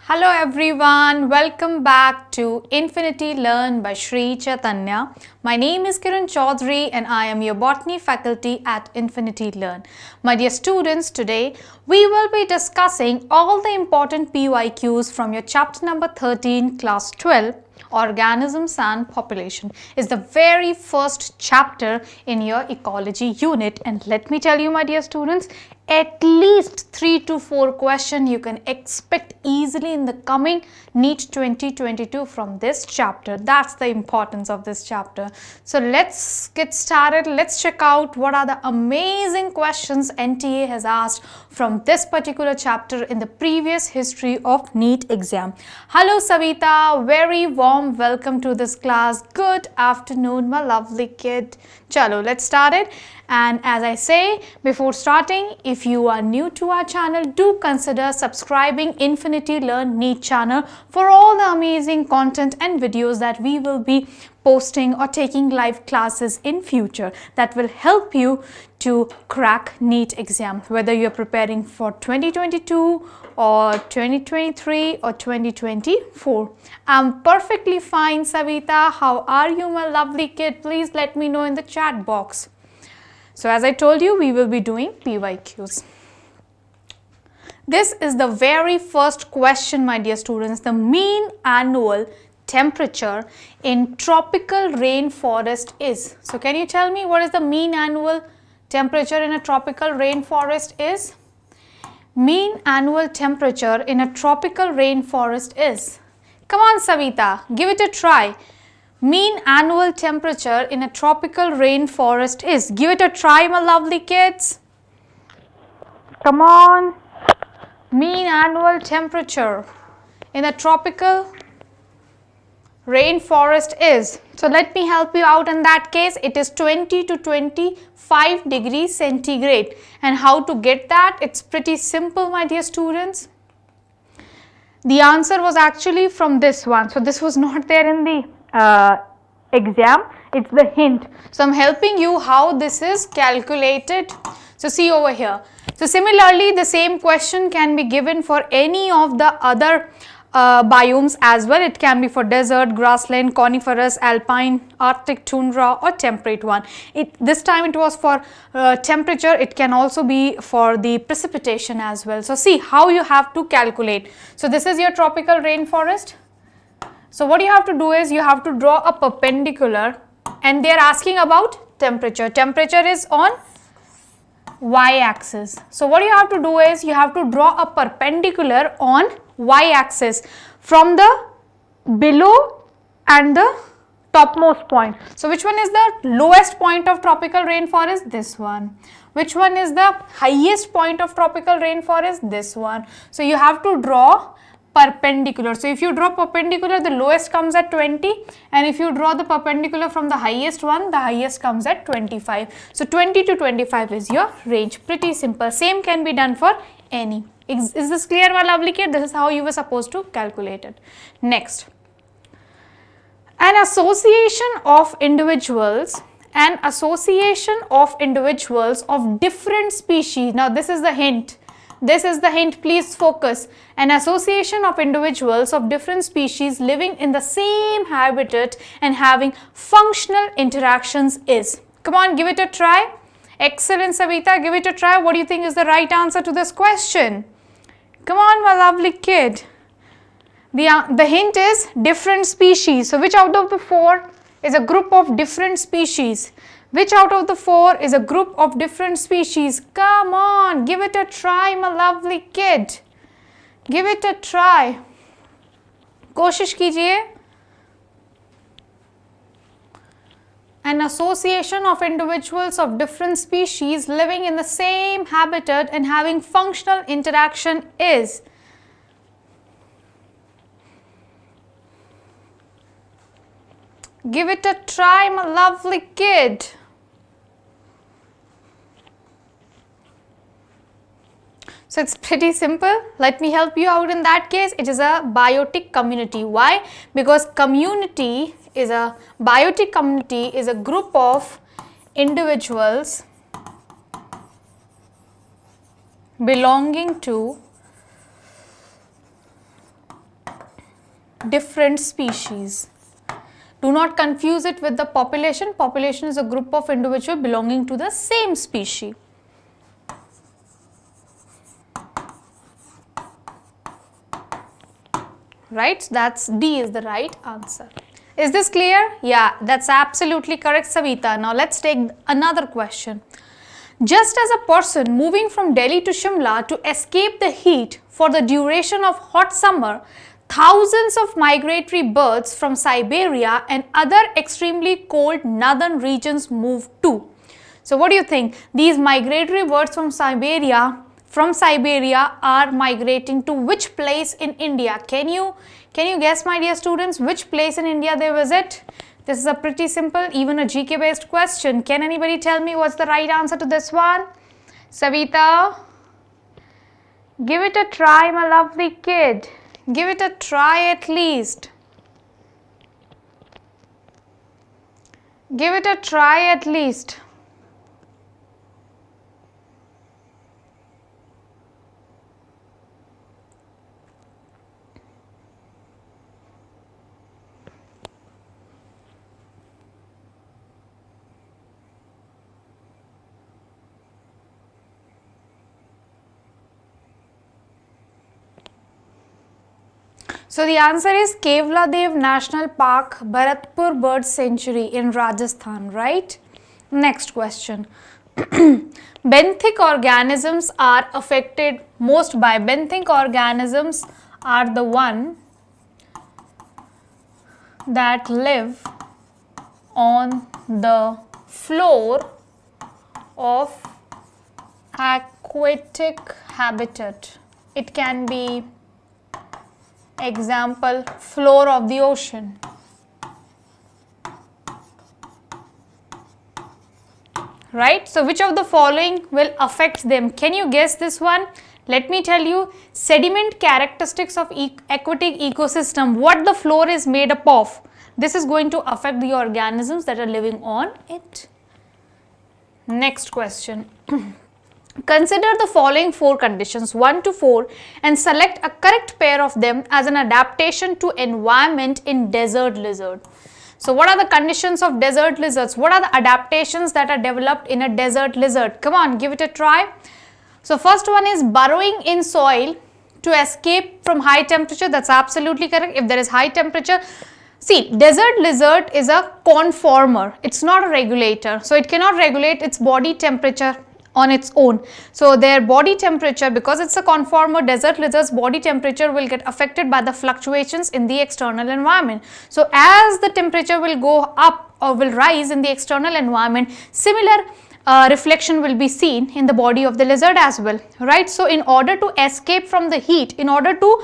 Hello everyone, welcome back to Infinity Learn by Sri Chaitanya. My name is Kiran and I am your botany faculty at Infinity Learn. My dear students, today we will be discussing all the important PYQs from your chapter number 13, class 12. Organisms and population is the very first chapter in your ecology unit, and let me tell you, my dear students, at least 3 to 4 questions you can expect easily in the coming NEET 2022 from this chapter. That's the importance of this chapter. So let's get started. Let's check out what are the amazing questions NTA has asked from this particular chapter in the previous history of NEET exam. Hello Savita, very warm welcome to this class. Good afternoon, my lovely kid. Chalo, let's start it. And as I say before starting, if you are new to our channel, do consider subscribing Infinity Learn NEET channel for all the amazing content and videos that we will be posting or taking live classes in future that will help you to crack NEET exam, whether you're preparing for 2022 or 2023 or 2024. I'm perfectly fine, Savita. How are you, my lovely kid? Please let me know in the chat box. So as I told you, we will be doing PYQs. This is the very first question, my dear students. The mean annual temperature in tropical rainforest is. So can you tell me what is the mean annual temperature in a tropical rainforest is? Mean annual temperature in a tropical rainforest is. Come on, Savita, give it a try. Mean annual temperature in a tropical rainforest is. Give it a try, my lovely kids. Come on. Mean annual temperature in a tropical rainforest is. So let me help you out in that case. It is 20 to 25 degrees centigrade. And how to get that? It's pretty simple, my dear students. The answer was actually from this one. So this was not there in the exam. It's the hint. So I'm helping you how this is calculated. So see over here. So similarly, the same question can be given for any of the other biomes as well. It can be for desert, grassland, coniferous, alpine, arctic, tundra or temperate one. This time it was for temperature. It can also be for the precipitation as well. So see how you have to calculate. So this is your tropical rainforest. So what you have to do is you have to draw a perpendicular, and they are asking about temperature. Temperature is on y-axis. So what you have to do is you have to draw a perpendicular on y-axis from the below and the topmost point. So which one is the lowest point of tropical rainforest? This one. Which one is the highest point of tropical rainforest? This one. So you have to draw perpendicular. So if you draw perpendicular, the lowest comes at 20, and if you draw the perpendicular from the highest one, the highest comes at 25. So 20 to 25 is your range. Pretty simple. Same can be done for any. Is this clear, my lovely kid? This is how you were supposed to calculate it. Next, an association of individuals of different species. Now this is the hint. This is the hint, please focus. An association of individuals of different species living in the same habitat and having functional interactions is. Come on, give it a try. Excellent, Savita, give it a try. What do you think is the right answer to this question? Come on, my lovely kid. The hint is different species. So which out of the 4 is a group of different species? Which out of the 4 is a group of different species? Come on, give it a try, my lovely kid. Give it a try. कोशिश कीजिए. An association of individuals of different species living in the same habitat and having functional interaction is. Give it a try, my lovely kid. So it's pretty simple. Let me help you out in that case. It is a biotic community. Why? Because biotic community is a group of individuals belonging to different species. Do not confuse it with the population. Population is a group of individuals belonging to the same species. Right? So that's D is the right answer. Is this clear? Yeah, that's absolutely correct, Savita. Now let's take another question. Just as a person moving from Delhi to Shimla to escape the heat for the duration of hot summer, thousands of migratory birds from Siberia and other extremely cold northern regions move too. So what do you think? These migratory birds from Siberia are migrating to which place in India? Can you guess, my dear students, which place in India they visit? This is a pretty simple, even a GK based question. Can anybody tell me what's the right answer to this one? Savita, give it a try, my lovely kid. Give it a try at least. Give it a try at least. So the answer is Kevladev National Park, Bharatpur Bird Sanctuary in Rajasthan, right? Next question. Benthic organisms are affected most by. Benthic organisms are the one that live on the floor of aquatic habitat. It can be, example, floor of the ocean. Right? So which of the following will affect them? Can you guess this one? Let me tell you, sediment characteristics of aquatic ecosystem, what the floor is made up of. This is going to affect the organisms that are living on it. Next question. Consider the following 4 conditions 1 to 4 and select a correct pair of them as an adaptation to environment in desert lizard. So what are the conditions of desert lizards? What are the adaptations that are developed in a desert lizard? Come on, give it a try. So first one is burrowing in soil to escape from high temperature. That's absolutely correct. If there is high temperature, see, desert lizard is a conformer. It's not a regulator. So it cannot regulate its body temperature on its own. So their body temperature, because it's a conformer, desert lizard's body temperature will get affected by the fluctuations in the external environment. So as the temperature will go up or will rise in the external environment, similar reflection will be seen in the body of the lizard as well, right? So in order to escape from the heat, in order to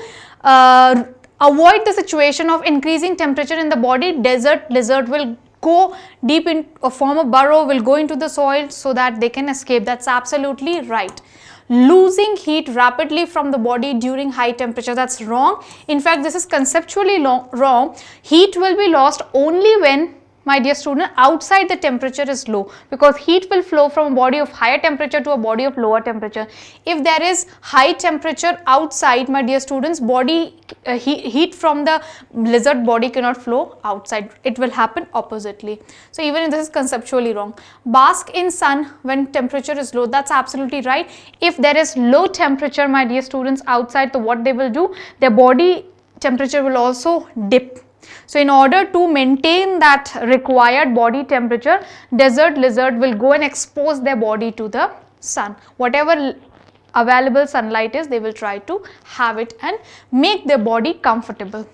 avoid the situation of increasing temperature in the body, desert lizard will go deep in a form of burrow, will go into the soil so that they can escape. That's absolutely right. Losing heat rapidly from the body during high temperature, that's wrong. In fact, this is conceptually wrong. Heat will be lost only when, my dear student, outside the temperature is low, because heat will flow from a body of higher temperature to a body of lower temperature. If there is high temperature outside, my dear students, body heat from the lizard body cannot flow outside. It will happen oppositely. So even if this is conceptually wrong. Bask in sun when temperature is low, that's absolutely right. If there is low temperature, my dear students, outside, so what they will do, their body temperature will also dip. So in order to maintain that required body temperature, desert lizard will go and expose their body to the sun. Whatever available sunlight is, they will try to have it and make their body comfortable.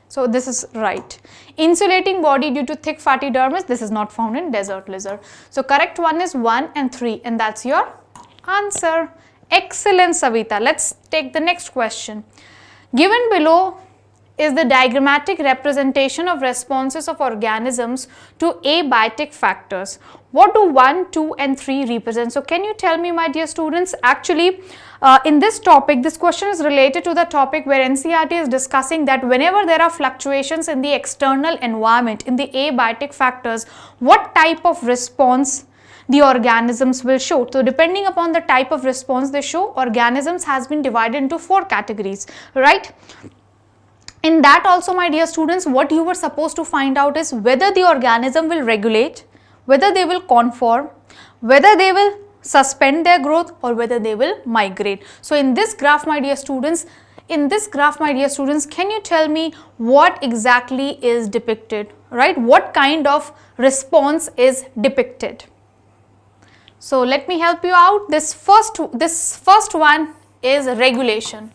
So this is right. Insulating body due to thick fatty dermis, this is not found in desert lizard. So correct one is 1 and 3, and that's your answer. Excellent, Savita. Let's take the next question. Given below is the diagrammatic representation of responses of organisms to abiotic factors. What do 1, 2 and 3 represent? So can you tell me, my dear students, actually in this topic, this question is related to the topic where NCERT is discussing that whenever there are fluctuations in the external environment, in the abiotic factors, what type of response the organisms will show. So depending upon the type of response they show, organisms has been divided into 4 categories, right? In that also, my dear students, what you were supposed to find out is whether the organism will regulate, whether they will conform, whether they will suspend their growth, or whether they will migrate. So in this graph, my dear students, can you tell me what exactly is depicted, right? What kind of response is depicted? So let me help you out. This first one is regulation,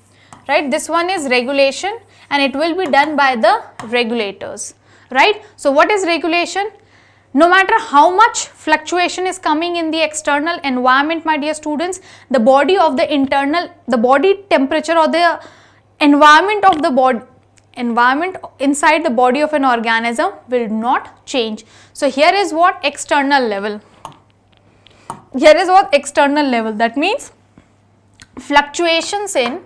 right? This one is regulation, and it will be done by the regulators, right? So what is regulation? No matter how much fluctuation is coming in the external environment, my dear students, the body temperature or the environment inside the body of an organism will not change. So here is what external level. That means fluctuations in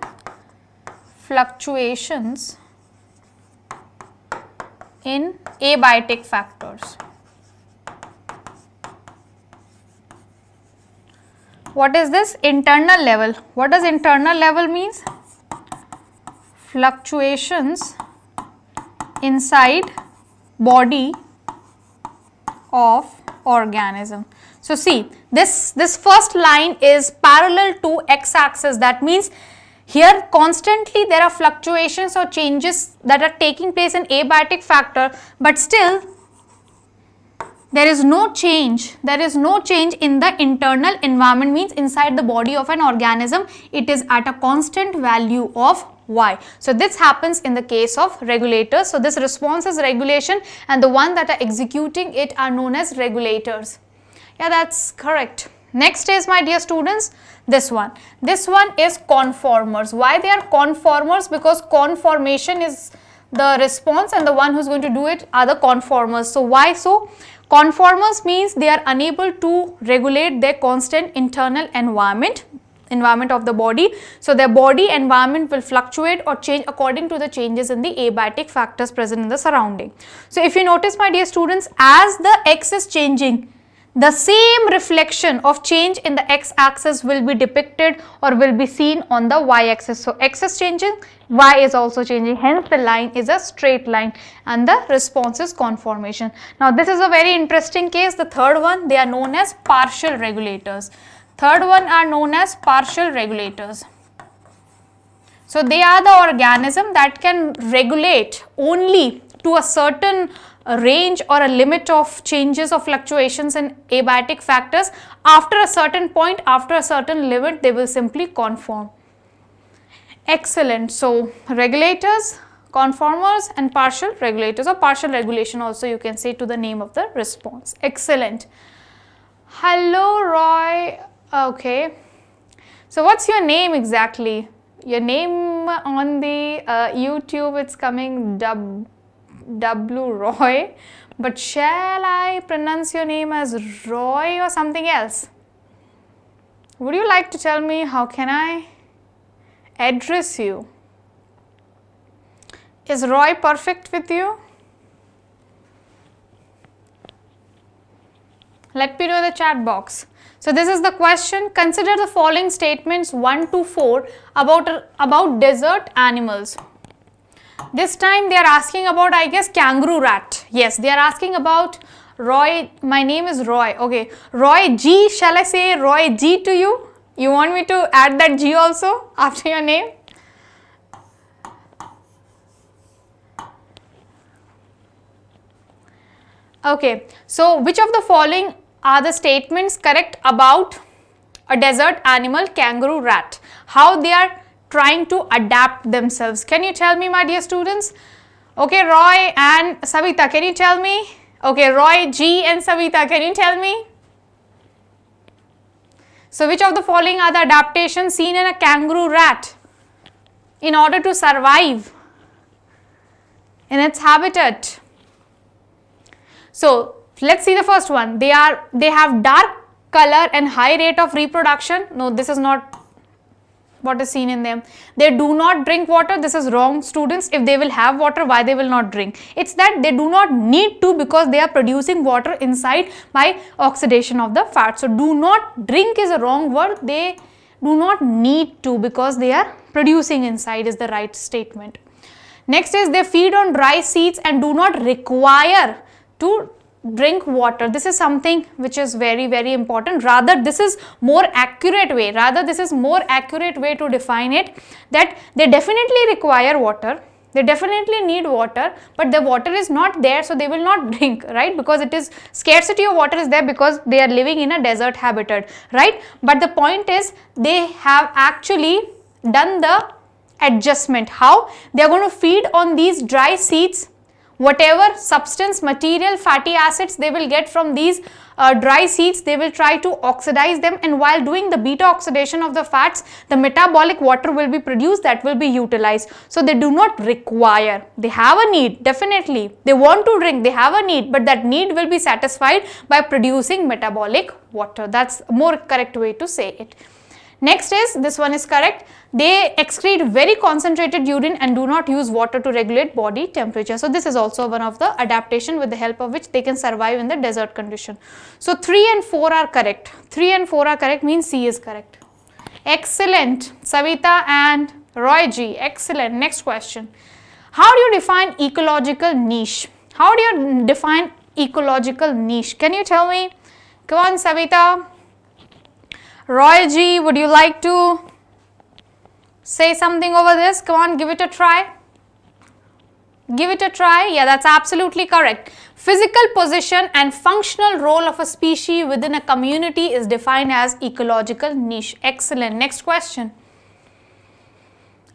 abiotic factors. What is this? Internal level. What does internal level means? Fluctuations inside body of organism. So see, this first line is parallel to x-axis. That means here constantly there are fluctuations or changes that are taking place in abiotic factor, but still there is no change in the internal environment, means inside the body of an organism it is at a constant value of y. So this happens in the case of regulators. So this response is regulation, and the one that are executing it are known as regulators. Yeah, that's correct. Next is, my dear students, this one is conformers. Why they are conformers? Because conformation is the response and the one who is going to do it are the conformers. So why so? Conformers means they are unable to regulate their constant internal environment of the body. So their body environment will fluctuate or change according to the changes in the abiotic factors present in the surrounding. So if you notice, my dear students, as the x is changing, the same reflection of change in the x-axis will be depicted or will be seen on the y-axis. So x is changing, y is also changing, hence the line is a straight line and the response is conformation. Now this is a very interesting case. The third one, they are known as partial regulators. So they are the organism that can regulate only to a certain range or a limit of changes or fluctuations in abiotic factors. After a certain point, after a certain limit, they will simply conform. Excellent. So regulators, conformers and partial regulators, or partial regulation also you can say to the name of the response. Excellent. Hello Roy. Okay. So what's your name exactly? Your name on the YouTube, it's coming W Roy, but shall I pronounce your name as Roy or something else? Would you like to tell me how can I address you? Is Roy perfect with you? Let me know in the chat box. So this is the question. Consider the following statements 1 to 4 about desert animals. This time they are asking about, I guess, kangaroo rat. Yes, they are asking about Roy. My name is Roy. Okay, Roy G. Shall I say Roy G to you? You want me to add that G also after your name? Okay, so which of the following are the statements correct about a desert animal, kangaroo rat? How they are trying to adapt themselves? Can you tell me, my dear students? Okay, Roy and Savita, can you tell me? Okay, Roy, G and Savita, can you tell me? So which of the following are the adaptations seen in a kangaroo rat in order to survive in its habitat? So let's see the first one. They have dark color and high rate of reproduction. No, this is not what is seen in them. They do not drink water. This is wrong, students. If they will have water, why they will not drink? It's that they do not need to, because they are producing water inside by oxidation of the fat. So do not drink is a wrong word. They do not need to, because they are producing inside is the right statement. Next is they feed on dry seeds and do not require to drink water. This is something which is very, very important. Rather, this is more accurate way. This is more accurate way to define it, that they definitely require water. They definitely need water, but the water is not there, so they will not drink, right? Because it is scarcity of water is there because they are living in a desert habitat, right? But the point is they have actually done the adjustment. How? They are going to feed on these dry seeds. Whatever substance, material, fatty acids they will get from these dry seeds, they will try to oxidize them, and while doing the beta oxidation of the fats, the metabolic water will be produced that will be utilized. So they do not require, they have a need, definitely they want to drink, they have a need, but that need will be satisfied by producing metabolic water. That's a more correct way to say it. Next is, this one is correct, they excrete very concentrated urine and do not use water to regulate body temperature. So this is also one of the adaptation with the help of which they can survive in the desert condition. So 3 and 4 are correct. 3 and 4 are correct, means C is correct. Excellent, Savita and Roy G. Excellent. Next question. How do you define ecological niche? How do you define ecological niche? Can you tell me? Come on, Savita. Roy G, would you like to say something over this? Come on, give it a try. Give it a try. Yeah, that's absolutely correct. Physical position and functional role of a species within a community is defined as ecological niche. Excellent. Next question.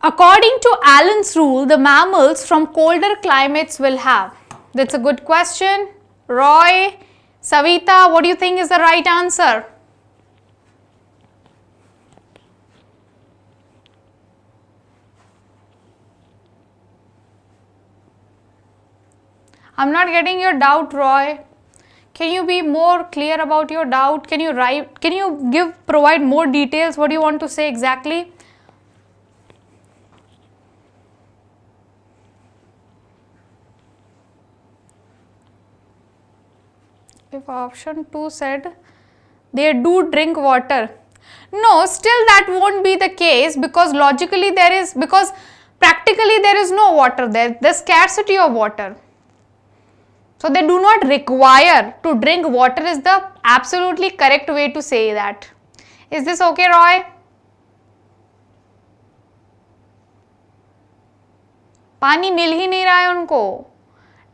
According to Allen's rule, the mammals from colder climates will have. That's a good question. Roy, Savita, what do you think is the right answer? I'm not getting your doubt, Roy. Can you be more clear about your doubt? Can you write? Can you provide more details? What do you want to say exactly? If option 2 said they do drink water. No, still that won't be the case, because logically there is, because practically there is no water there. There's scarcity of water. So they do not require to drink water is the absolutely correct way to say that. Is this okay, Roy? पानी मिल ही नहीं रहा है उनको,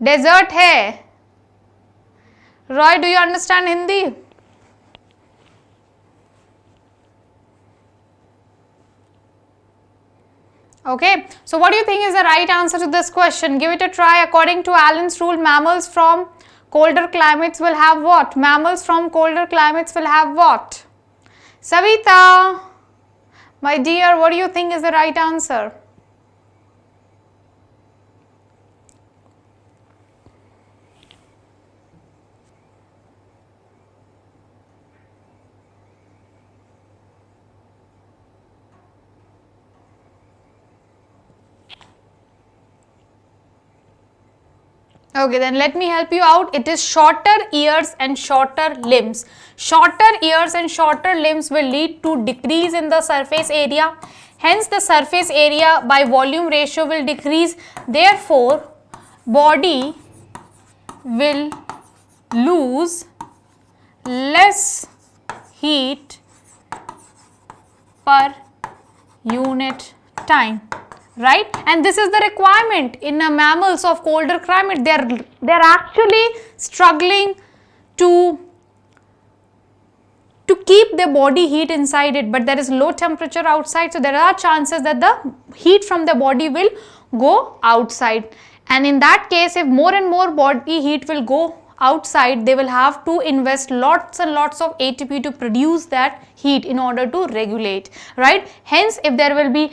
desert है. Roy, do you understand Hindi? Okay, so what do you think is the right answer to this question? Give it a try. According to Allen's rule, mammals from colder climates will have what? Mammals from colder climates will have what? Savita, my dear, what do you think is the right answer? Okay, then let me help you out. It is shorter ears and shorter limbs. Shorter ears and shorter limbs will lead to decrease in the surface area. Hence, the surface area by volume ratio will decrease. Therefore, body will lose less heat per unit time. Right, and this is the requirement in mammals of colder climate. They're actually struggling to keep their body heat inside it, but there is low temperature outside, so there are chances that the heat from the body will go outside, and in that case, if more and more body heat will go outside, they will have to invest lots and lots of ATP to produce that heat in order to regulate, right? Hence, if there will be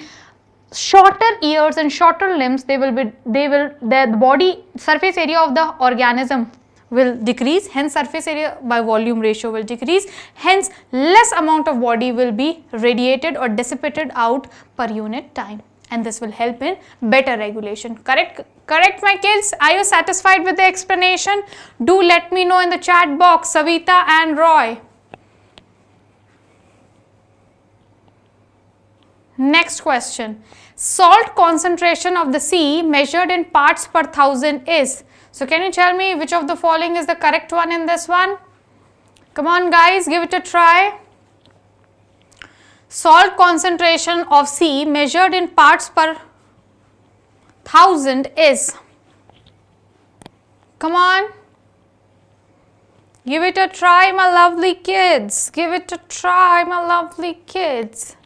shorter ears and shorter limbs, the body surface area of the organism will decrease, hence surface area by volume ratio will decrease, hence less amount of body will be radiated or dissipated out per unit time, and this will help in better regulation. Correct my kids? Are you satisfied with the explanation? Do let me know in the chat box, Savita and Roy. Next question. Salt concentration of the sea measured in parts per thousand is. So can you tell me which of the following is the correct one in this one? Come on guys, give it a try. Salt concentration of sea measured in parts per thousand is. Come on. Give it a try, my lovely kids. Give it a try, my lovely kids.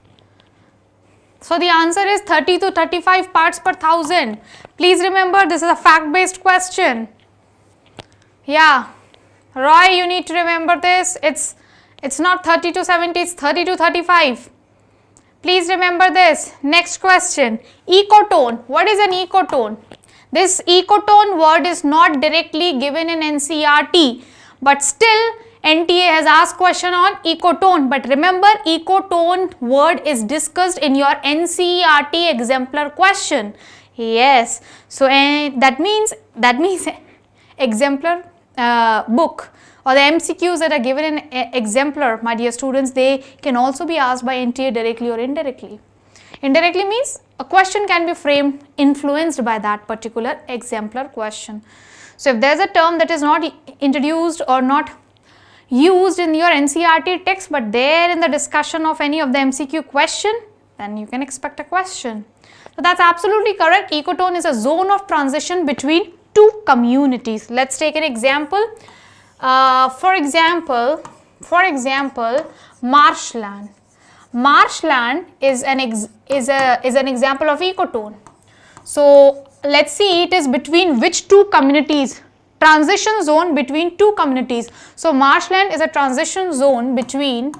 So the answer is 30 to 35 parts per thousand. Please remember, this is a fact-based question. Yeah, Roy, you need to remember this. It's not 30 to 70, it's 30 to 35. Please remember this. Next question. Ecotone. What is an ecotone? This ecotone word is not directly given in NCERT, but still NTA has asked question on ecotone. But remember, ecotone word is discussed in your NCERT exemplar question. Yes. So that means exemplar book or the MCQs that are given in exemplar, my dear students, they can also be asked by NTA directly or indirectly. Indirectly means a question can be framed influenced by that particular exemplar question. So if there is a term that is not introduced or not used in your NCERT text, but there in the discussion of any of the MCQ question, then you can expect a question. So that's absolutely correct. Ecotone is a zone of transition between two communities. Let's take an example. For example, marshland. Marshland is an example of ecotone. So let's see, it is between which two communities? Transition zone between two communities. So marshland is a transition zone between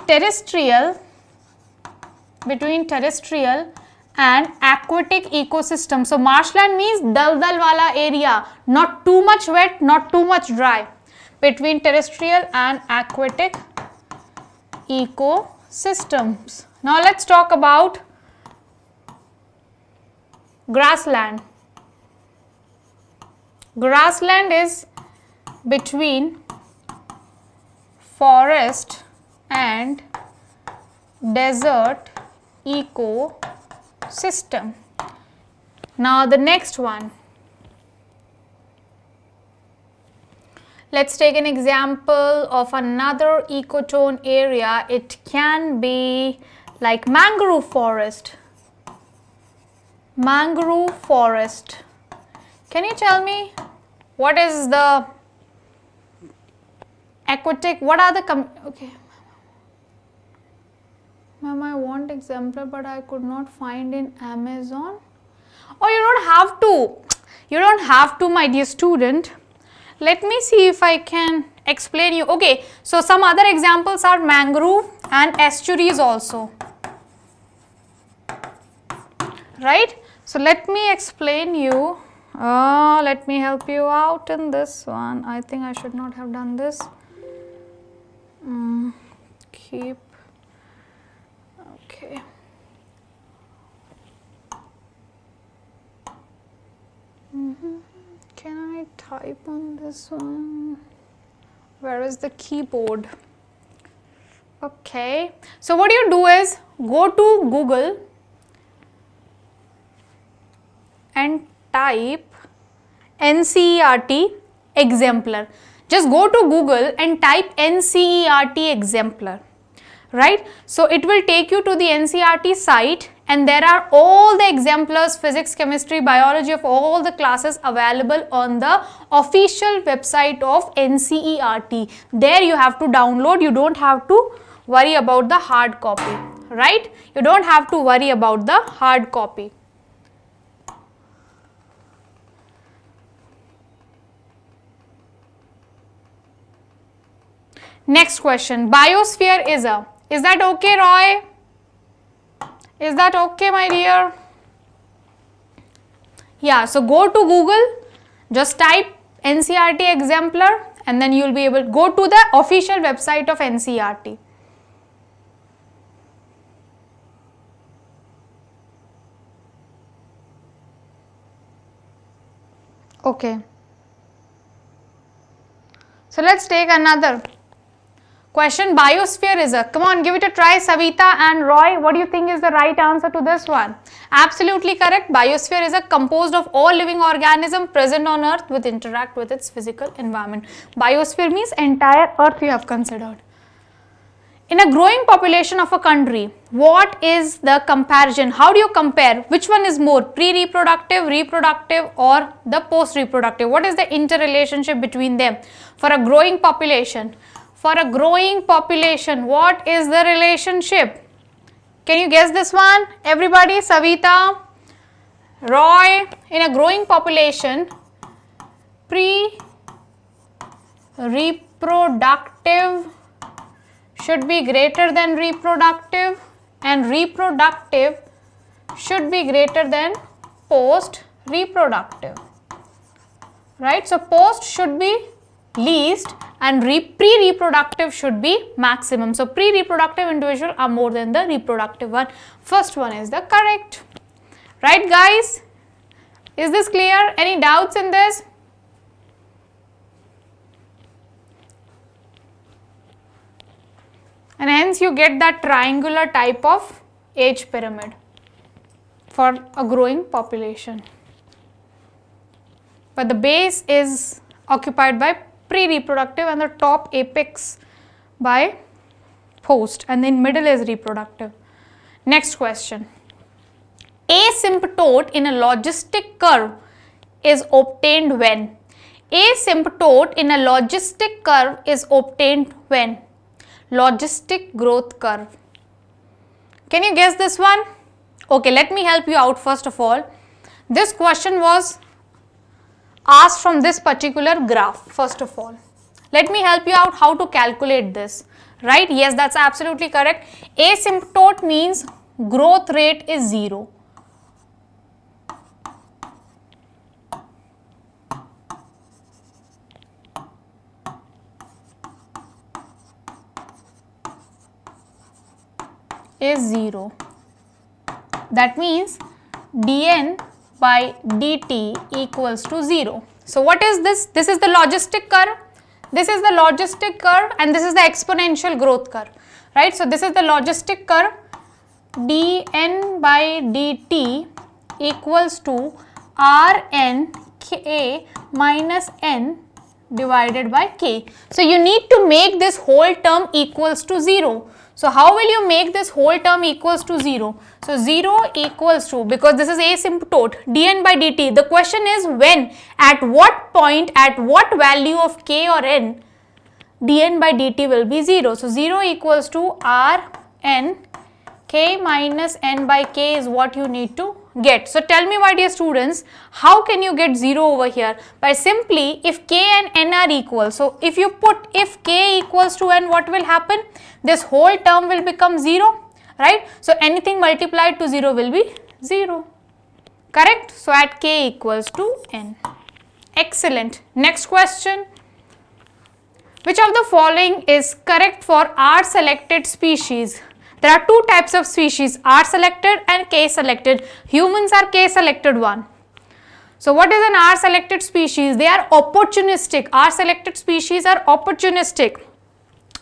terrestrial and aquatic ecosystem. So marshland means dal-dal wala area, not too much wet, not too much dry, between terrestrial and aquatic ecosystems. Now let's talk about grassland. Grassland is between forest and desert ecosystem. Now the next one. Let's take an example of another ecotone area. It can be like mangrove forest. Mangrove forest. Can you tell me what is the aquatic, what are the, okay. Ma'am, I want exemplar, but I could not find in Amazon. Oh, you don't have to, my dear student. Let me see if I can explain you. Okay, so some other examples are mangrove and estuaries also. Right? So let me explain you. Let me help you out in this one. I think I should not have done this. Okay. Can I type on this one? Where is the keyboard? Okay. So what you do is go to Google and type NCERT exemplar. Just go to Google and type NCERT exemplar, right? So it will take you to the NCERT site, and there are all the exemplars, physics, chemistry, biology of all the classes available on the official website of NCERT. There you have to download. You don't have to worry about the hard copy, right? You don't have to worry about the hard copy. Next question, biosphere is a, is that okay, Roy? Is that okay, my dear? Yeah, so go to Google, just type NCERT exemplar, and then you will be able to go to the official website of NCERT. Okay. So let's take another Question, biosphere is a, come on, give it a try, Savita and Roy. What do you think is the right answer to this one? Absolutely correct. Biosphere is a composed of all living organisms present on earth which interact with its physical environment. Biosphere means entire earth you have considered. In a growing population of a country, what is the comparison? How do you compare? Which one is more, pre-reproductive, reproductive or the post-reproductive? What is the interrelationship between them? For a growing population, what is the relationship? Can you guess this one? Everybody, Savita, Roy, in a growing population, pre-reproductive should be greater than reproductive and reproductive should be greater than post-reproductive, right? So, post should be least and pre-reproductive should be maximum. So, pre-reproductive individuals are more than the reproductive one. First one is the correct, right guys? Is this clear? Any doubts in this? And hence you get that triangular type of age pyramid for a growing population. But the base is occupied by pre-reproductive and the top apex by post, and then middle is reproductive. Next question. Asymptote in a logistic curve is obtained when? Asymptote in a logistic curve is obtained when? Logistic growth curve. Can you guess this one? Okay, let me help you out first of all. This question was asked from this particular graph first of all. Let me help you out how to calculate this, right? Yes, that's absolutely correct. Asymptote means growth rate is 0. Is 0. That means dn by dt equals to 0. So, what is this? This is the logistic curve. This is the logistic curve and this is the exponential growth curve, right? So, this is the logistic curve. dn by dt equals to Rn k minus n divided by k. So, you need to make this whole term equals to 0. So, how will you make this whole term equals to 0? So, 0 equals to, because this is asymptote, dn by dt. The question is when, at what point, at what value of k or n, dn by dt will be 0. So, 0 equals to Rn k minus n by k is what you need to get. So, tell me my dear students, how can you get 0 over here? By simply, if k and n are equal. So, if you put if k equals to n, what will happen? This whole term will become 0, right? So, anything multiplied to 0 will be 0, correct? So, at k equals to n. Excellent. Next question. Which of the following is correct for R selected species? There are two types of species, R selected and K selected. Humans are K selected one. So, what is an R selected species? They are opportunistic. R selected species are opportunistic.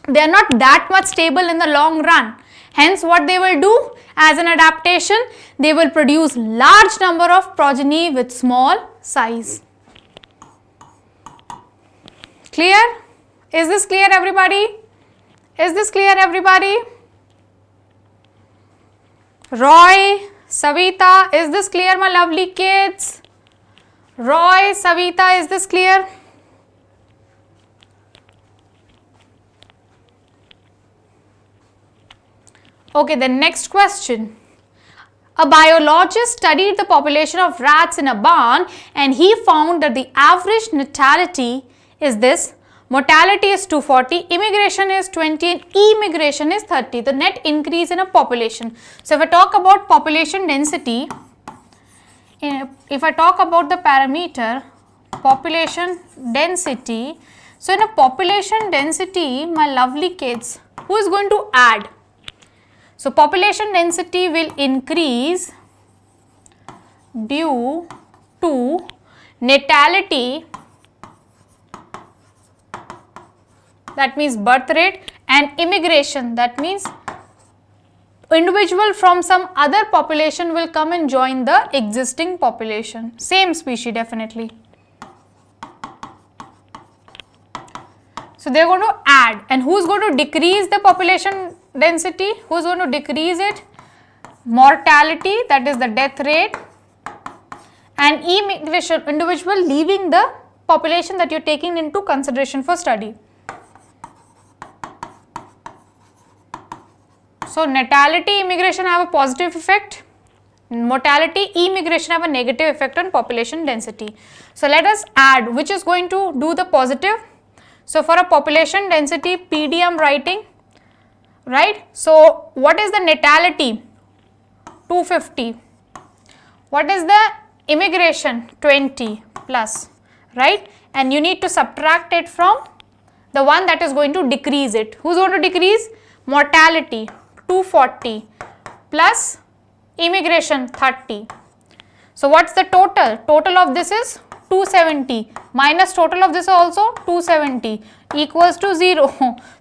They are not that much stable in the long run. Hence, what they will do as an adaptation, they will produce large number of progeny with small size. Clear? Is this clear everybody? Is this clear everybody? Roy, Savita, is this clear my lovely kids? Roy, Savita, is this clear? Okay, the next question. A biologist studied the population of rats in a barn and he found that the average natality is this. Mortality is 240, immigration is 20 and emigration is 30, the net increase in a population. So, if I talk about population density, if I talk about the parameter population density, so in a population density, my lovely kids, who is going to add? So, population density will increase due to natality that means birth rate, and immigration, that means individual from some other population will come and join the existing population, same species definitely. So they are going to add, and who is going to decrease the population density? Who is going to decrease it? Mortality, that is the death rate, and immigration, individual leaving the population that you are taking into consideration for study. So natality, immigration have a positive effect, mortality, immigration have a negative effect on population density. So let us add which is going to do the positive. So for a population density PD I am writing, right. So what is the natality? 250. What is the immigration? 20 plus, right, and you need to subtract it from the one that is going to decrease it. Who is going to decrease? Mortality 240 plus immigration 30. So what's the total? Total of this is 270 minus total of this also 270 equals to 0.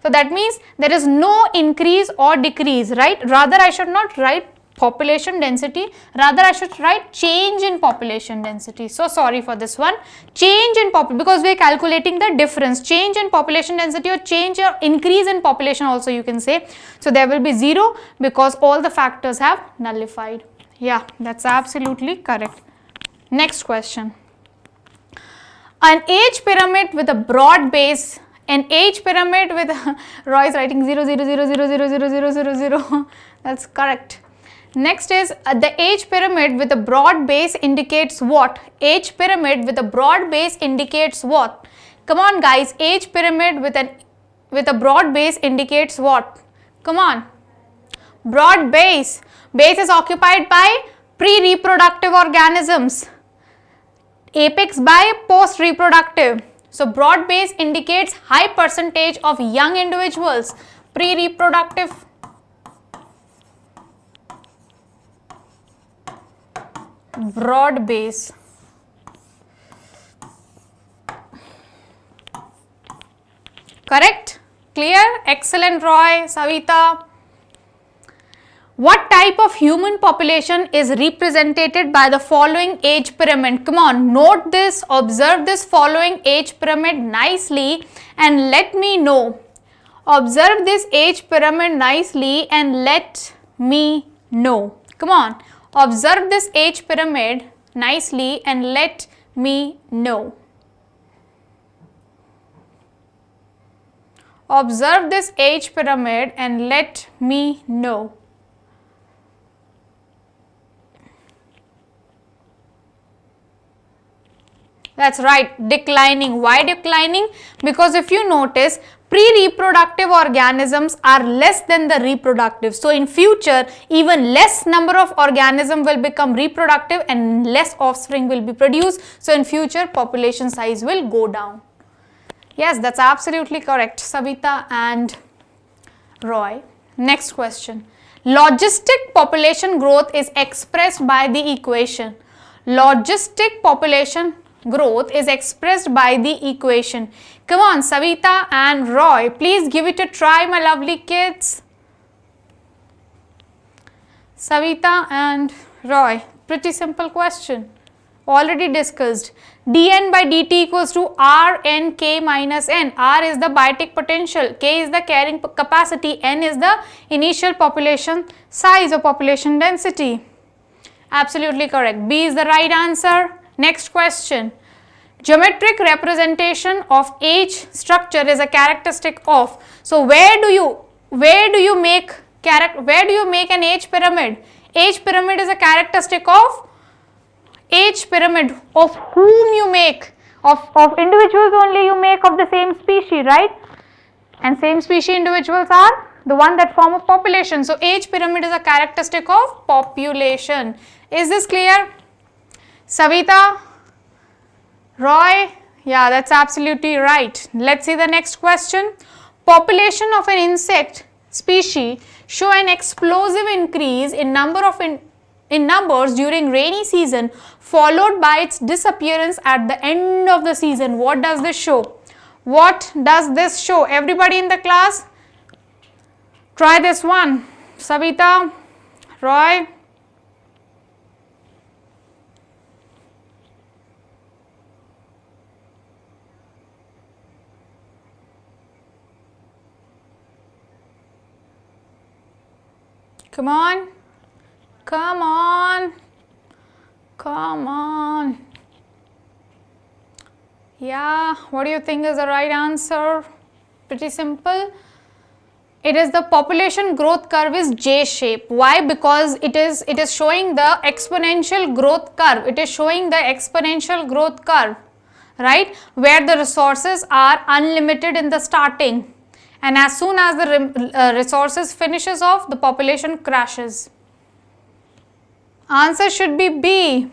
So that means there is no increase or decrease, right? Rather I should not write population density, rather I should write change in population density. So sorry for this one, change in because we are calculating the difference, change in population density or change or increase in population also you can say. So there will be 0 because all the factors have nullified. Yeah, that's absolutely correct. Next question. An age pyramid with a broad base, an age pyramid with Roy is writing 0 0 0 0 0 0 0 0 0. That's correct. Next is the age pyramid with a broad base indicates what? Age pyramid with a broad base indicates what? Come on guys, age pyramid with a broad base indicates what? Come on. Broad base. Base is occupied by pre-reproductive organisms. Apex by post-reproductive. So broad base indicates high percentage of young individuals. Pre-reproductive. Broad base. Correct? Clear? Excellent, Roy, Savita. What type of human population is represented by the following age pyramid? Come on, note this, observe this following age pyramid nicely and let me know. Observe this age pyramid nicely and let me know. Come on. Observe this age pyramid nicely and let me know. Observe this age pyramid and let me know. That's right, declining. Why declining? Because if you notice, pre-reproductive organisms are less than the reproductive. So in future, even less number of organisms will become reproductive and less offspring will be produced. So in future, population size will go down. Yes, that's absolutely correct, Savita and Roy. Next question. Logistic population growth is expressed by the equation. Logistic population growth is expressed by the equation. Come on, Savita and Roy, please give it a try, my lovely kids. Savita and Roy, pretty simple question. Already discussed. dN by dt equals to Rn k minus n. R is the biotic potential, k is the carrying capacity, n is the initial population size or population density. Absolutely correct. B is the right answer. Next question. Geometric representation of age structure is a characteristic of. So where do you make an age pyramid? Age pyramid is a characteristic of age pyramid of whom you make, of individuals only you make of the same species, right? And same species individuals are the one that form a population. So age pyramid is a characteristic of population. Is this clear? Savita? Roy? Yeah, that's absolutely right. Let's see the next question. Population of an insect species show an explosive increase in numbers during rainy season, followed by its disappearance at the end of the season. What does this show? What does this show? Everybody in the class, try this one. Savita, Roy. Come on, come on, come on. Yeah, what do you think is the right answer? Pretty simple. It is the population growth curve is J shape. Why? Because it is showing the exponential growth curve. It is showing the exponential growth curve, right? Where the resources are unlimited in the starting. And as soon as the resources finishes off, the population crashes. Answer should be B.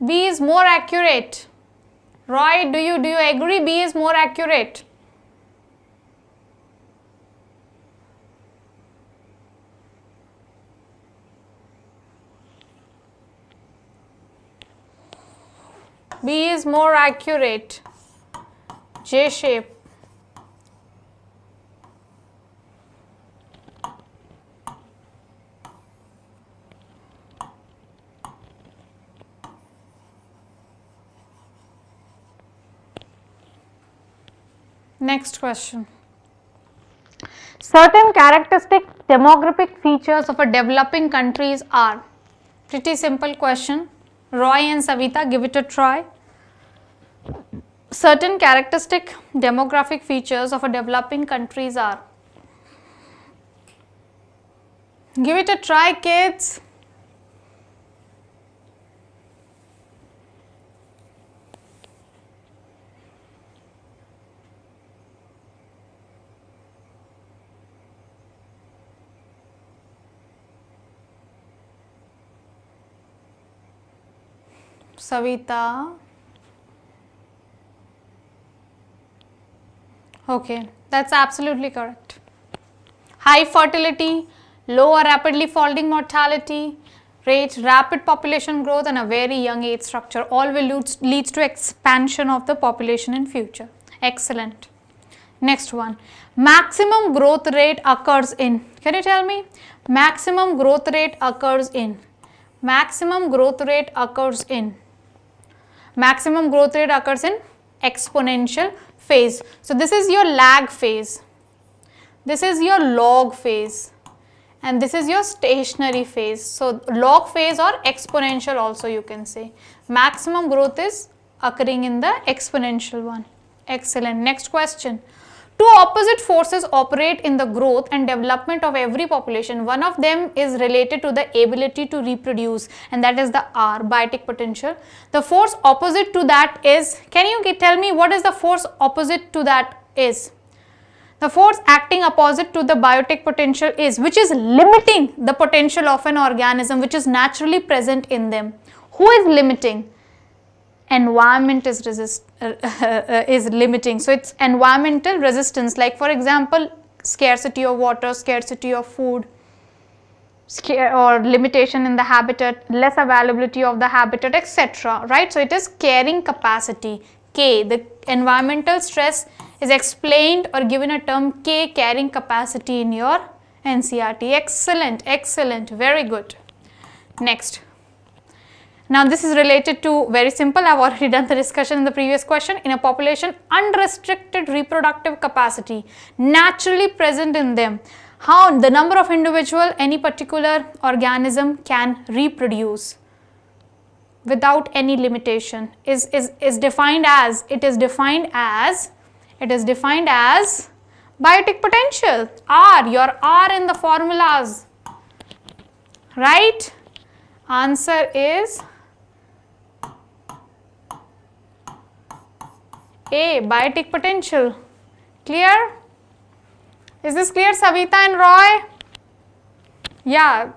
B is more accurate. Roy, do you agree B is more accurate? B is more accurate. J shape. Next question. Certain characteristic demographic features of a developing countries are. Pretty simple question. Roy and Savita, give it a try. Certain characteristic demographic features of a developing countries are. Give it a try, kids. Savita. Okay, that's absolutely correct. High fertility, low or rapidly falling mortality rate, rapid population growth and a very young age structure all will leads to expansion of the population in future. Excellent. Next one. Maximum growth rate occurs in. Can you tell me? Maximum growth rate occurs in. Maximum growth rate occurs in. Maximum growth rate occurs in exponential phase. So this is your lag phase, this is your log phase, and this is your stationary phase. So log phase or exponential also you can say. Maximum growth is occurring in the exponential one. Excellent. Next question. Two opposite forces operate in the growth and development of every population. One of them is related to the ability to reproduce, and that is the R, biotic potential. The force opposite to that is, can you tell me what is the force opposite to that is? The force acting opposite to the biotic potential is, which is limiting the potential of an organism which is naturally present in them. Who is limiting? Environment is limiting. So it's environmental resistance, like for example scarcity of water, scarcity of food, or limitation in the habitat, less availability of the habitat, etc. Right? So it is carrying capacity, K. The environmental stress is explained or given a term K, carrying capacity, in your NCERT. Excellent, excellent, very good. Next. Now this is related to, very simple, I have already done the discussion in the previous question. In a population, unrestricted reproductive capacity naturally present in them. How the number of individual any particular organism can reproduce without any limitation is defined as, it is defined as biotic potential, R, your R in the formulas, right? Answer is A, biotic potential. Clear? Is this clear, Savita and Roy? Yeah.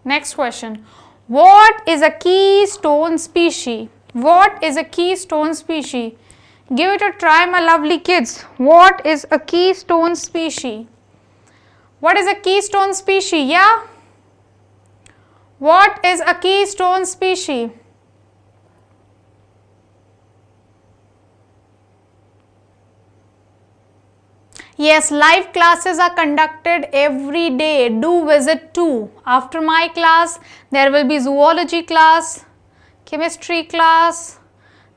Next question. What is a keystone species? What is a keystone species? Give it a try, my lovely kids. What is a keystone species? What is a keystone species? Yeah? What is a keystone species? Yes, live classes are conducted every day. Do visit too. After my class, there will be zoology class, chemistry class,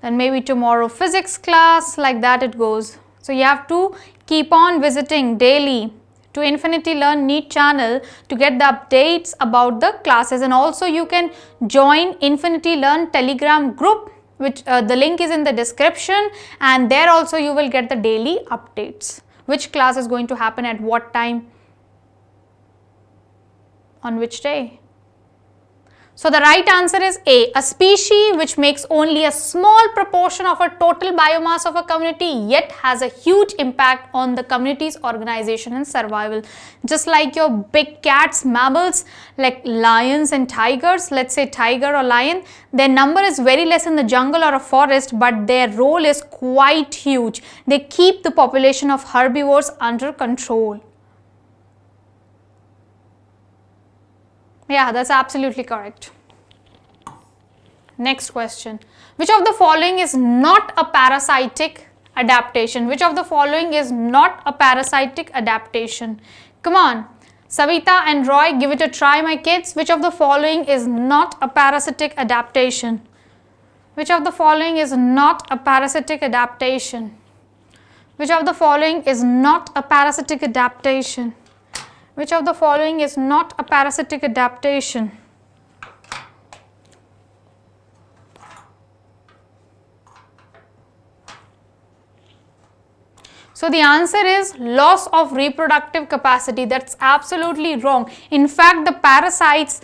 then maybe tomorrow physics class, like that it goes. So you have to keep on visiting daily to Infinity Learn NEET channel to get the updates about the classes, and also you can join Infinity Learn Telegram group, which the link is in the description, and there also you will get the daily updates. Which class is going to happen at what time, on which day. So the right answer is A species which makes only a small proportion of a total biomass of a community yet has a huge impact on the community's organization and survival. Just like your big cats, mammals like lions and tigers, let's say tiger or lion, their number is very less in the jungle or a forest, but their role is quite huge. They keep the population of herbivores under control. Yeah, that's absolutely correct. Next question. Which of the following is not a parasitic adaptation? Which of the following is not a parasitic adaptation? Come on, Savita and Roy, give it a try, my kids. Which of the following is not a parasitic adaptation? Which of the following is not a parasitic adaptation? Which of the following is not a parasitic adaptation? Which of the following is not a parasitic adaptation? So the answer is loss of reproductive capacity. That's absolutely wrong. In fact, the parasites,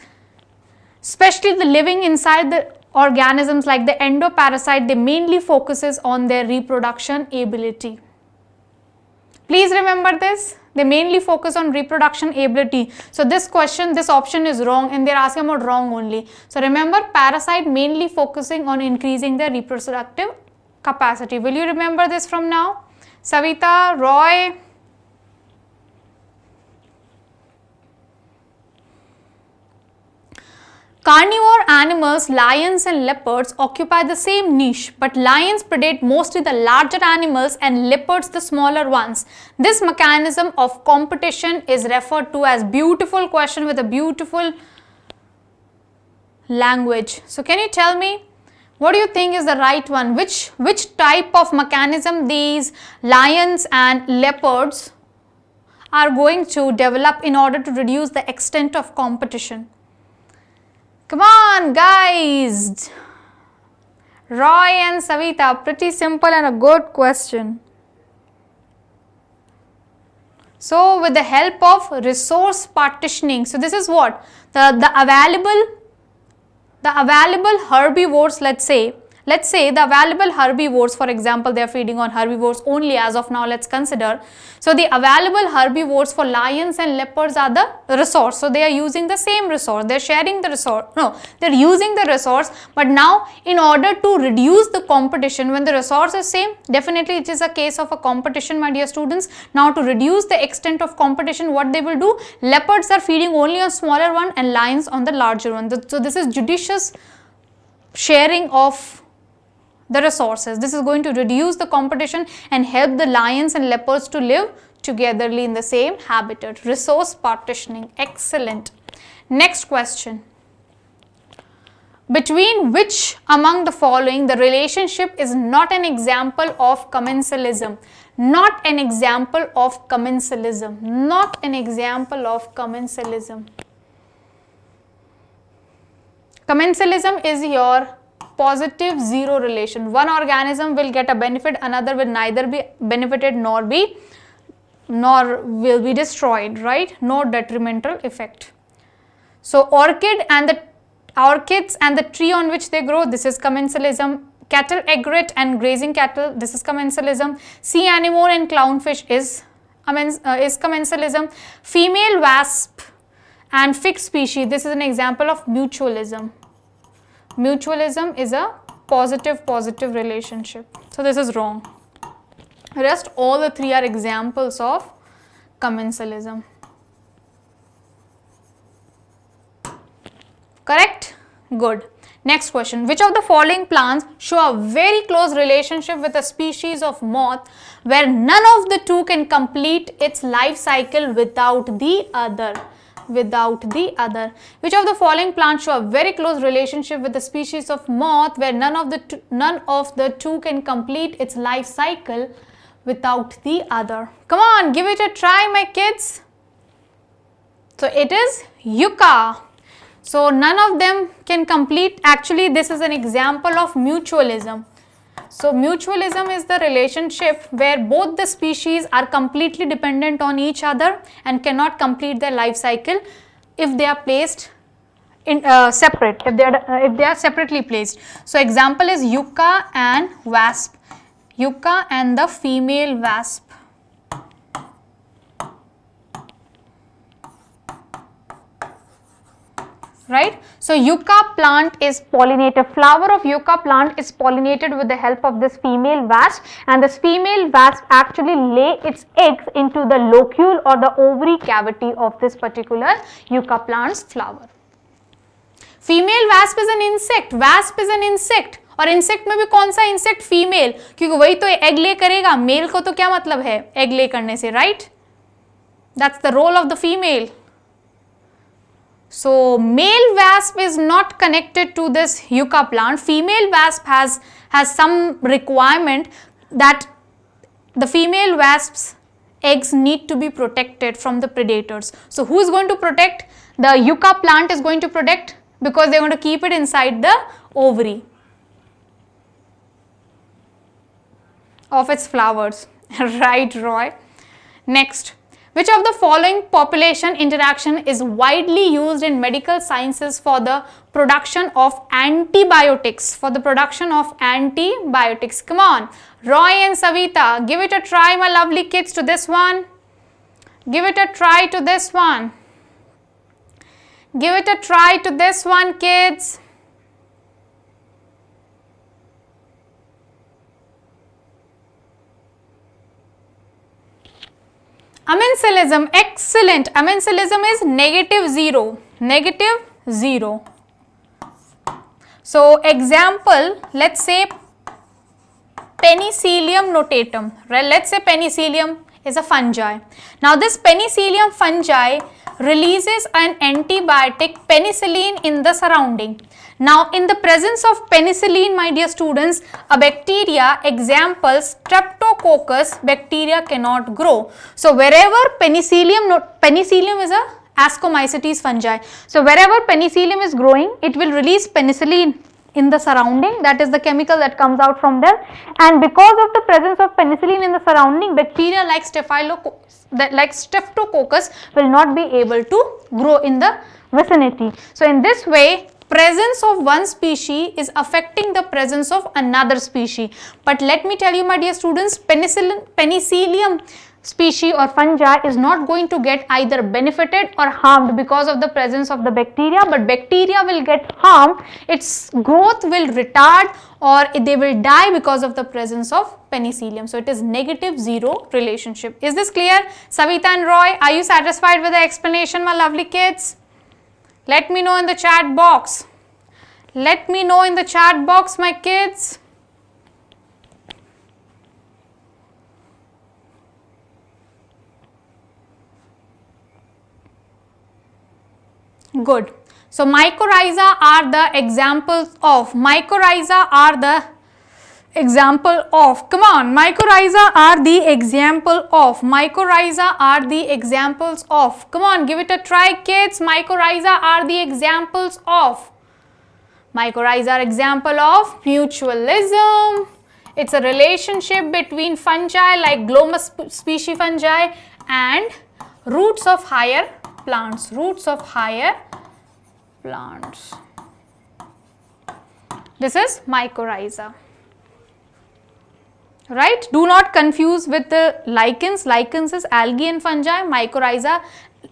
especially the living inside the organisms like the endoparasite, they mainly focuses on their reproduction ability. Please remember this. They mainly focus on reproduction ability. So this question, this option is wrong, and they're asking about wrong only. So remember, parasite mainly focusing on increasing their reproductive capacity. Will you remember this from now? Savita, Roy. Carnivore animals, lions and leopards occupy the same niche, but lions predate mostly the larger animals and leopards the smaller ones. This mechanism of competition is referred to as, beautiful question with a beautiful language. So can you tell me, what do you think is the right one? Which type of mechanism these lions and leopards are going to develop in order to reduce the extent of competition? Come on guys, Roy and Savita, pretty simple and a good question. So with the help of resource partitioning, so this is what the available herbivores, let's say the available herbivores, for example, they are feeding on herbivores only as of now, let's consider. So the available herbivores for lions and leopards are the resource. So they are using the same resource, they are sharing the resource, no, they are using the resource. But now in order to reduce the competition, when the resource is same, definitely it is a case of a competition, my dear students. Now to reduce the extent of competition, what they will do, leopards are feeding only on smaller one and lions on the larger one. So this is judicious sharing of the resources. This is going to reduce the competition and help the lions and leopards to live togetherly in the same habitat. Resource partitioning. Excellent. Next question. Between which among the following the relationship is not an example of commensalism? Not an example of commensalism. Not an example of commensalism. Commensalism is your positive zero relation. One organism will get a benefit, another will neither be benefited nor will be destroyed, right? No detrimental effect. So orchids and the tree on which they grow, this is commensalism. Cattle egret and grazing cattle, this is commensalism. Sea anemone and clownfish is commensalism. Female wasp and fixed species, this is an example of mutualism. Mutualism is a positive relationship. So this is wrong. Rest all the three are examples of commensalism. Correct? Good. Next question. Which of the following plants show a very close relationship with a species of moth where none of the two can complete its life cycle without the other? Without the other. Which of the following plants show a very close relationship with the species of moth where none of the two can complete its life cycle without the other? Come on, give it a try, my kids. So it is yucca. So none of them can complete. Actually, this is an example of mutualism. So mutualism is the relationship where both the species are completely dependent on each other and cannot complete their life cycle if they are placed in separate, if they are separately placed. So example is yucca and wasp. Yucca and the female wasp. Right? So yucca plant is pollinated. Flower of yucca plant is pollinated with the help of this female wasp, and this female wasp actually lay its eggs into the locule or the ovary cavity of this particular yucca plant's flower. Female wasp is an insect. Wasp is an insect. और insect में भी कौन सा insect? Female, क्योंकि वही तो egg ले करेगा. मेल को तो क्या मतलब है एग ले करने से, right? That's the role of the female. So male wasp is not connected to this yucca plant. Female wasp has some requirement that the female wasp's eggs need to be protected from the predators. So who is going to protect? The yucca plant is going to protect because they are going to keep it inside the ovary of its flowers. Right, Roy? Next. Which of the following population interaction is widely used in medical sciences for the production of antibiotics? For the production of antibiotics. Come on, Roy and Savita, give it a try, my lovely kids, to this one. Give it a try to this one. Give it a try to this one, kids. Amencilism, excellent. Amencilism is -0, -0. So example, let's say Penicillium notatum, right? Let's say Penicillium is a fungi. Now this Penicillium fungi releases an antibiotic penicillin in the surrounding. Now in the presence of penicillin, my dear students, a bacteria, example Streptococcus bacteria, cannot grow. So wherever penicillium is a Ascomycetes fungi. So wherever penicillium is growing, it will release penicillin in the surrounding. That is the chemical that comes out from them, and because of the presence of penicillin in the surrounding, bacteria like Streptococcus will not be able to grow in the vicinity. So in this way, presence of one species is affecting the presence of another species. But let me tell you, my dear students, penicillium species or fungi is not going to get either benefited or harmed because of the presence of the bacteria, but bacteria will get harmed. Its growth will retard or they will die because of the presence of penicillium. So it is -0 relationship. Is this clear? Savita and Roy, are you satisfied with the explanation, my lovely kids? Let me know in the chat box. Let me know in the chat box, my kids. Good. So mycorrhiza are the examples of, come on, mycorrhiza are the example of, come on, give it a try, kids. Mycorrhiza are the examples of, mycorrhiza are example of mutualism. It's a relationship between fungi like glomus species fungi and roots of higher plants, This is mycorrhiza. Right? Do not confuse with the lichens. Lichens is algae and fungi. Mycorrhiza,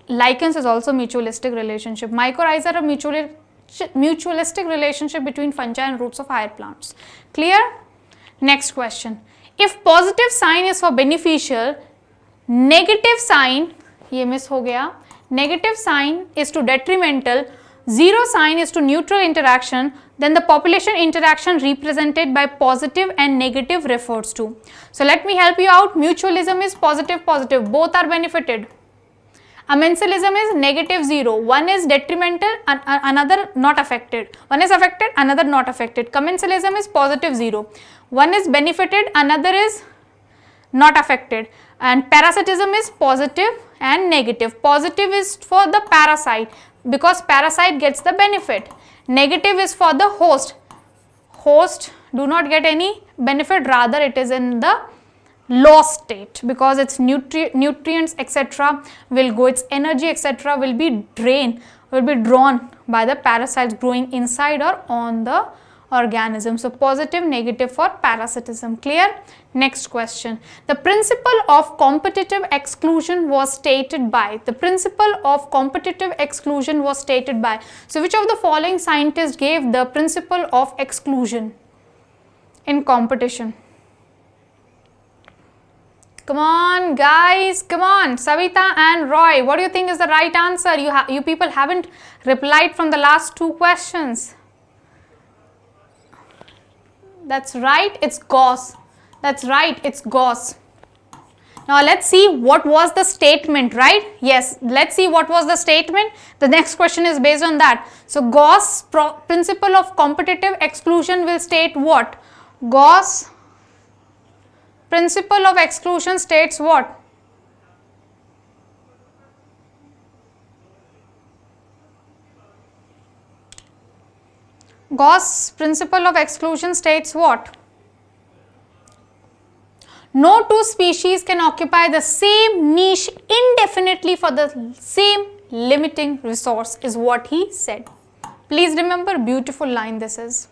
lichens is also mutualistic relationship. Mycorrhiza are a mutualistic relationship between fungi and roots of higher plants. Clear? Next question. If positive sign is for beneficial, negative sign, ये miss हो गया, negative sign is to detrimental, 0 sign is to neutral interaction, then the population interaction represented by positive and negative refers to. So let me help you out. Mutualism is positive, positive, both are benefited. Amensalism is negative 0, one is detrimental, another not affected. One is affected, another not affected. Commensalism is positive 0, one is benefited, another is not affected. And parasitism is positive and negative. Positive is for the parasite because parasite gets the benefit. Negative is for the host. Host do not get any benefit, rather it is in the lost state because its nutrients etc. will go, its energy etc. will be drawn by the parasites growing inside or on the organism. So positive, negative for parasitism. Clear? Next question. The principle of competitive exclusion was stated by. The principle of competitive exclusion was stated by. So which of the following scientists gave the principle of exclusion in competition? Come on guys, come on. Savita and Roy, what do you think is the right answer? You people haven't replied from the last two questions. That's right, it's Gauss. That's right, it's Gauss. Now let's see what was the statement, right? Yes, let's see what was the statement. The next question is based on that. So Gauss principle of competitive exclusion will state what? Gauss principle of exclusion states what? Gauss principle of exclusion states what? No two species can occupy the same niche indefinitely for the same limiting resource is what he said. Please remember, beautiful line this is.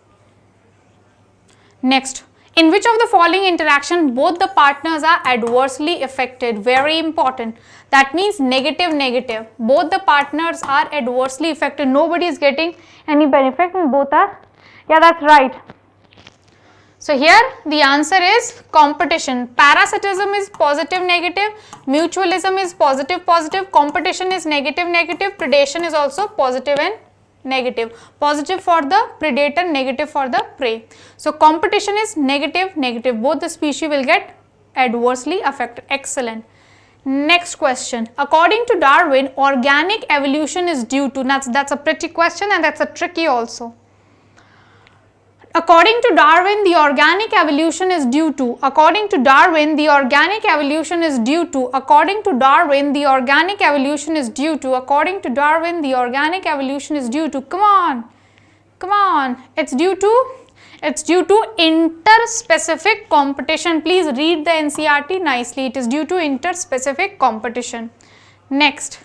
Next, in which of the following interaction both the partners are adversely affected? Very important. That means negative, negative. Both the partners are adversely affected. Nobody is getting any benefit and both are, yeah, that's right. So here the answer is competition. Parasitism is positive, negative. Mutualism is positive, positive. Competition is negative, negative. Predation is also positive and negative. Positive for the predator, negative for the prey. So competition is negative, negative. Both the species will get adversely affected. Excellent. Next question. According to Darwin, organic evolution is due to, that's a pretty question and that's a tricky also. According to Darwin, the organic evolution is due to. According to Darwin, the organic evolution is due to. According to Darwin, the organic evolution is due to. According to Darwin, the organic evolution is due to. Come on, come on. It's due to interspecific competition. Please read the NCERT nicely. It is due to interspecific competition. Next,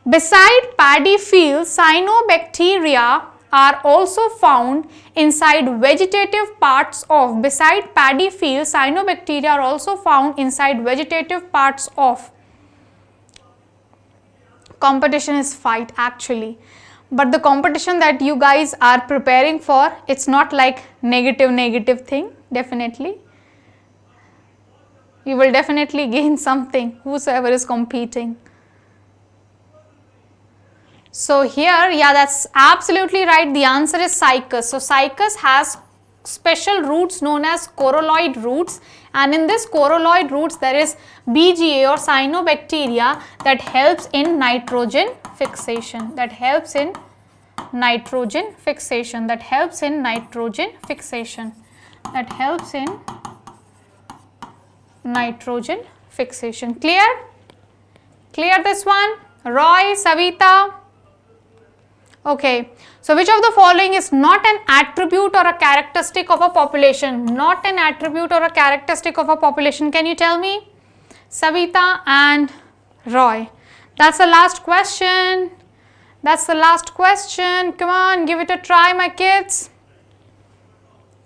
beside paddy fields, cyanobacteria are also found inside vegetative parts of. Beside paddy fields, cyanobacteria are also found inside vegetative parts of. Competition is fight actually, but the competition that you guys are preparing for, it's not like negative thing. Definitely you will definitely gain something, whosoever is competing. So here, yeah, that's absolutely right. The answer is cycas. So cycas has special roots known as coralloid roots, and in this coralloid roots there is BGA or cyanobacteria that helps in nitrogen fixation. That helps in nitrogen fixation. That helps in nitrogen fixation. That helps in nitrogen fixation. Clear? Clear this one? Roy, Savita? Okay, so which of the following is not an attribute or a characteristic of a population? Not an attribute or a characteristic of a population. Can you tell me? Savita and Roy. That's the last question. That's the last question. Come on, give it a try, my kids.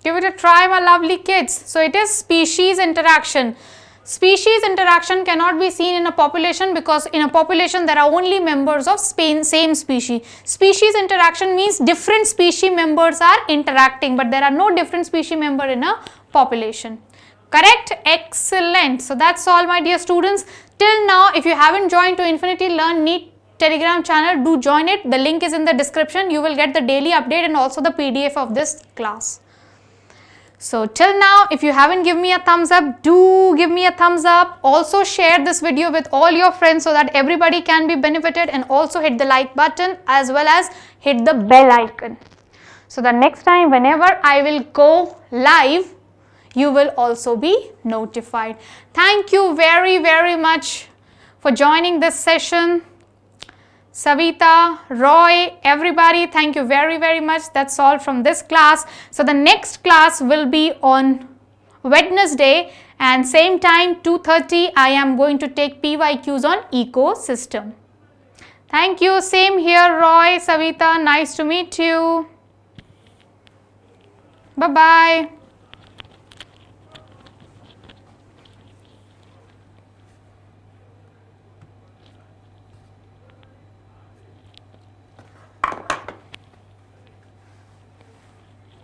Give it a try, my lovely kids. So it is species interaction. Species interaction cannot be seen in a population because in a population there are only members of same species. Species interaction means different species members are interacting, but there are no different species member in a population. Correct? Excellent. So that's all, my dear students. Till now, if you haven't joined to Infinity Learn NEET Telegram channel, do join it. The link is in the description. You will get the daily update and also the PDF of this class. So till now, if you haven't given me a thumbs up, do give me a thumbs up. Also share this video with all your friends so that everybody can be benefited, and also hit the like button as well as hit the bell icon. So the next time whenever I will go live, you will also be notified. Thank you very much for joining this session. Savita, Roy, everybody, thank you very much. That's all from this class. So the next class will be on Wednesday, and same time 2:30 I am going to take PYQs on ecosystem. Thank you. Same here, Roy, Savita, nice to meet you. Bye-bye.